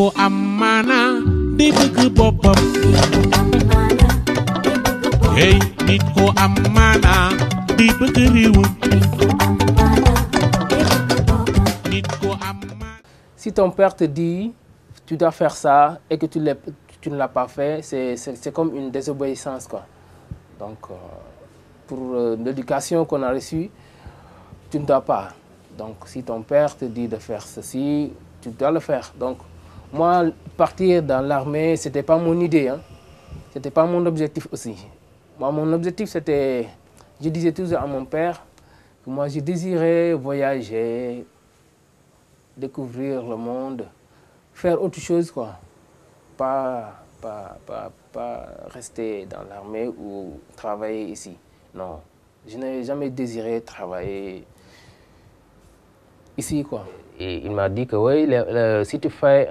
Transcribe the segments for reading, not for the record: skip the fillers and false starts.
ko amana di bëgg boppam hey nit ko amana di bëgg réewam nit ko amana. Si ton père te dit tu dois faire ça et que tu ne l'as pas fait, c'est comme une désobéissance quoi. Donc pour l'éducation qu'on a reçue, tu ne dois pas. Donc si ton père te dit de faire ceci, tu dois le faire. Donc moi, partir dans l'armée, c'était pas mon idée, hein. C'était pas mon objectif aussi. Moi, mon objectif, c'était, je disais toujours à mon père que moi, je désirais voyager, découvrir le monde, faire autre chose, quoi. Pas rester dans l'armée ou travailler ici. Non, je n'ai jamais désiré travailler ici, quoi. Et il m'a dit que oui, si tu fais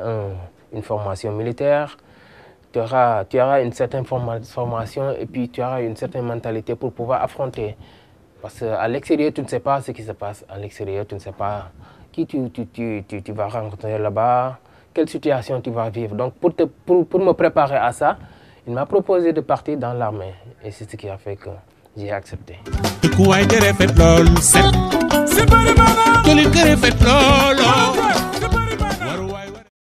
une formation militaire, tu auras une certaine formation et puis tu auras une certaine mentalité pour pouvoir affronter. Parce qu'à l'extérieur, tu ne sais pas ce qui se passe. À l'extérieur, tu ne sais pas qui tu vas rencontrer là-bas, quelle situation tu vas vivre. Donc pour me préparer à ça, il m'a proposé de partir dans l'armée. Et c'est ce qui a fait que j'ai accepté.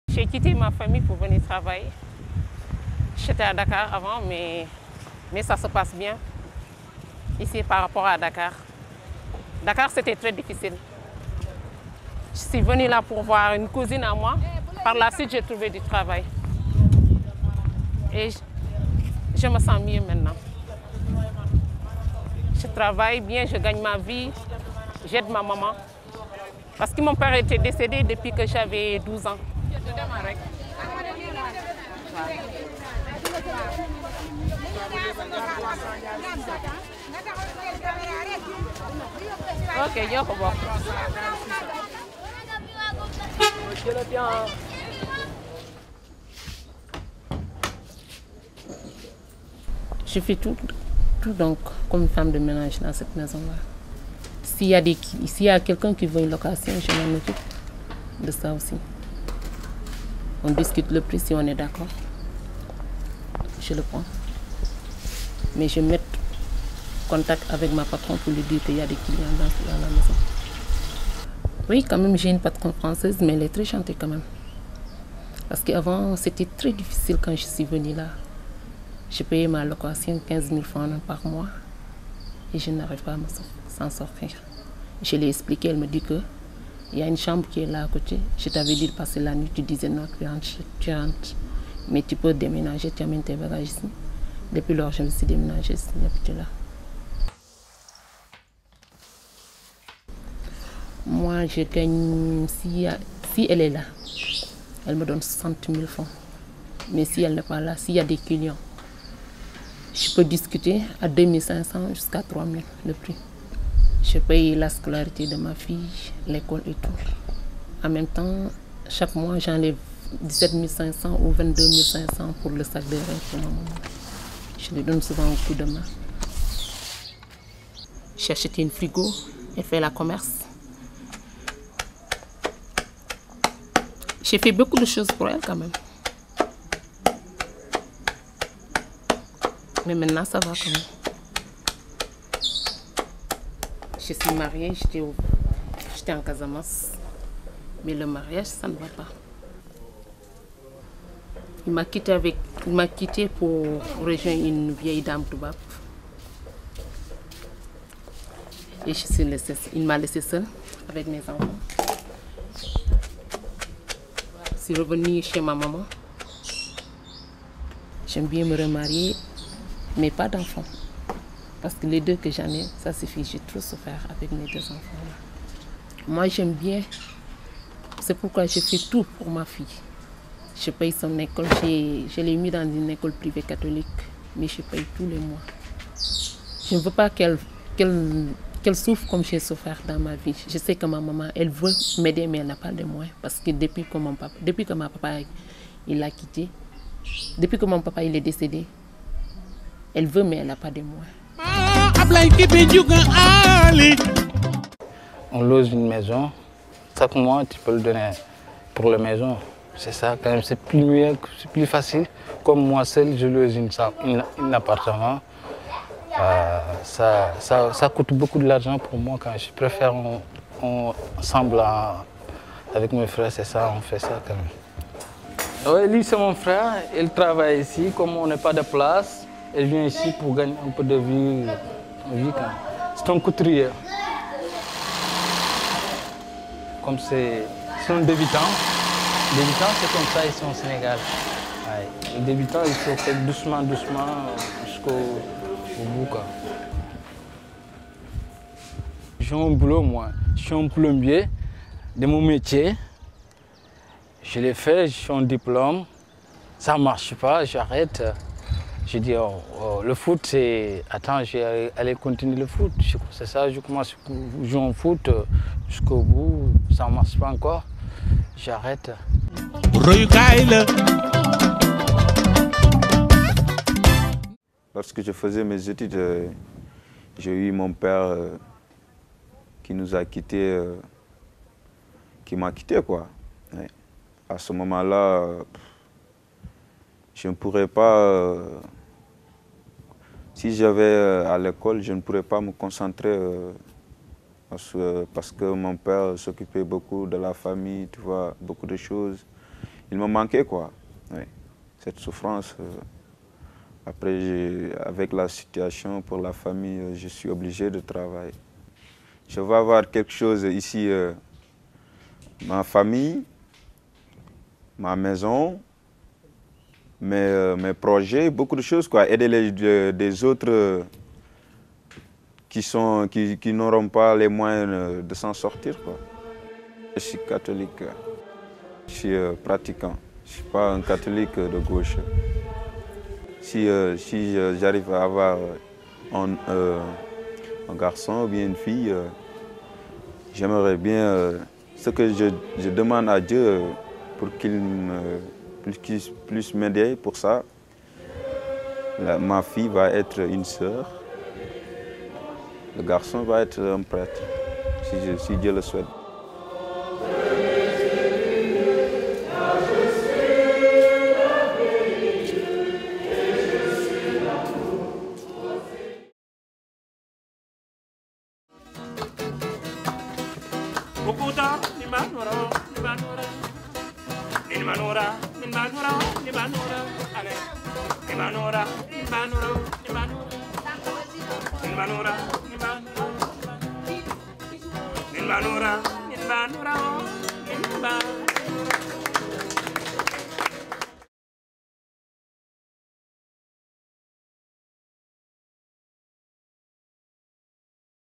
J'ai quitté ma famille pour venir travailler. J'étais à Dakar avant, mais ça se passe bien ici par rapport à Dakar. Dakar, c'était très difficile. Je suis venue là pour voir une cousine à moi. Par la suite, j'ai trouvé du travail. Et je me sens mieux maintenant. Je travaille bien, je gagne ma vie, j'aide ma maman. Parce que mon père était décédé depuis que j'avais 12 ans. Ok, yo ko bokk. Je fais tout donc comme femme de ménage dans cette maison-là. S'il y a quelqu'un qui veut une location, je m'en occupe de ça aussi. On discute le prix si on est d'accord. Je le prends. Mais je mets contact avec ma patronne pour lui dire qu'il y a des clients dans la maison. Oui, quand même, j'ai une patronne française, mais elle est très gentille quand même. Parce qu'avant, c'était très difficile quand je suis venue là. Je payais ma location 15 000 francs par mois et je n'arrive pas à s'en sortir. Je l'ai expliqué, elle me dit qu'il y a une chambre qui est là à côté. Je t'avais dit de passer la nuit, tu disais non, tu rentres. Mais tu peux déménager, tu amènes tes bagages ici. Depuis lors, je me suis déménagée ici, j'habite là. Moi, je gagne, si elle est là, elle me donne 60 000 francs. Mais si elle n'est pas là, s'il y a des clients, je peux discuter à 2500 jusqu'à 3000 le prix. Je paye la scolarité de ma fille, l'école et tout. En même temps, chaque mois, j'enlève 17 500 ou 22 500 pour le sac de rein pour ma maman. Je lui donne souvent un coup de main. J'ai acheté une frigo, elle fait la commerce. J'ai fait beaucoup de choses pour elle quand même. Mais maintenant, ça va quand même. Je suis mariée, j'étais en Casamance. Mais le mariage, ça ne va pas. Il m'a quitté pour rejoindre une vieille dame Toubab. Et il m'a laissé seule avec mes enfants. Je suis revenue chez ma maman. J'aime bien me remarier, mais pas d'enfants. Parce que les deux que j'en ai, ça suffit. J'ai trop souffert avec mes deux enfants. Moi, j'aime bien. C'est pourquoi je fais tout pour ma fille. Je paye son école. Je l'ai mis dans une école privée catholique, mais je paye tous les mois. Je ne veux pas qu'elle souffre comme j'ai souffert dans ma vie. Je sais que ma maman, elle veut m'aider, mais elle n'a pas de moyens. Parce que depuis que mon papa il l'a quitté, depuis que mon papa il est décédé, elle veut, mais elle n'a pas de moyens. On loge une maison. Chaque mois, tu peux le donner pour la maison C'est ça, quand même, c'est plus mieux, c'est plus facile. Comme moi seul, je loue un appartement. Ça coûte beaucoup d'argent pour moi quand je préfère ensemble avec mes frères, c'est ça, on fait ça quand même. Ouais, lui c'est mon frère, il travaille ici, comme on n'a pas de place, il vient ici pour gagner un peu de vie c'est un couturier. Comme c'est un débutant c'est comme ça ici au Sénégal. Ouais. Le débutant il faut faire doucement jusqu'au bout quoi. J'ai un boulot moi, je suis un plombier de mon métier. Je l'ai fait, j'ai un diplôme, ça ne marche pas, j'arrête. Je dis le foot c'est... Attends, je vais aller continuer le foot. C'est ça, je commence à jouer au foot jusqu'au bout, ça ne marche pas encore, j'arrête. Lorsque je faisais mes études, j'ai eu mon père qui nous a quittés, qui m'a quitté quoi. Ouais. À ce moment-là, je ne pourrais pas, si j'avais à l'école, je ne pourrais pas me concentrer parce que mon père s'occupait beaucoup de la famille, tu vois, beaucoup de choses. Il me manquait quoi. Ouais. Cette souffrance. Après, avec la situation pour la famille, je suis obligé de travailler. Je vais avoir quelque chose ici, ma famille, ma maison, mes projets, beaucoup de choses, quoi. Aider des autres qui n'auront pas les moyens de s'en sortir, quoi. Je suis catholique, je suis pratiquant, je ne suis pas un catholique de gauche. Si j'arrive à avoir un garçon ou bien une fille, j'aimerais bien, ce que je demande à Dieu pour qu'il puisse m'aider pour ça. Ma fille va être une sœur, le garçon va être un prêtre, si Dieu le souhaite. Manura,